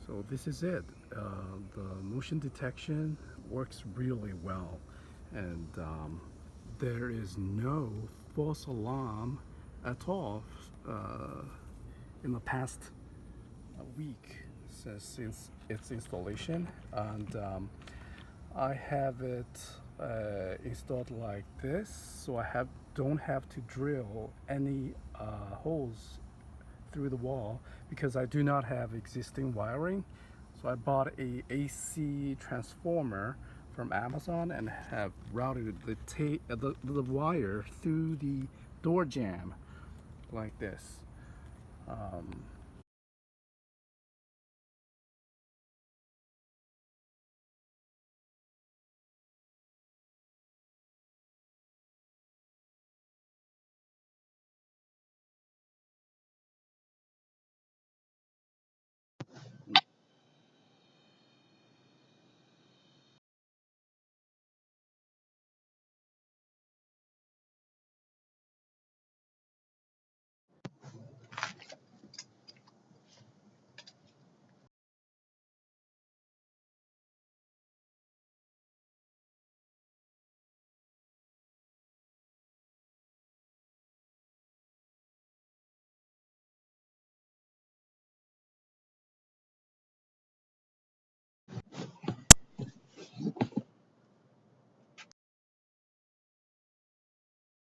So this is it. The motion detection works really well, and there is no false alarm at all in the past week since its installation. And I have it installed like this, so I don't have to drill any holes through the wall because I do not have existing wiring. So I bought a AC transformer from Amazon and have routed the wire through the door jamb like this.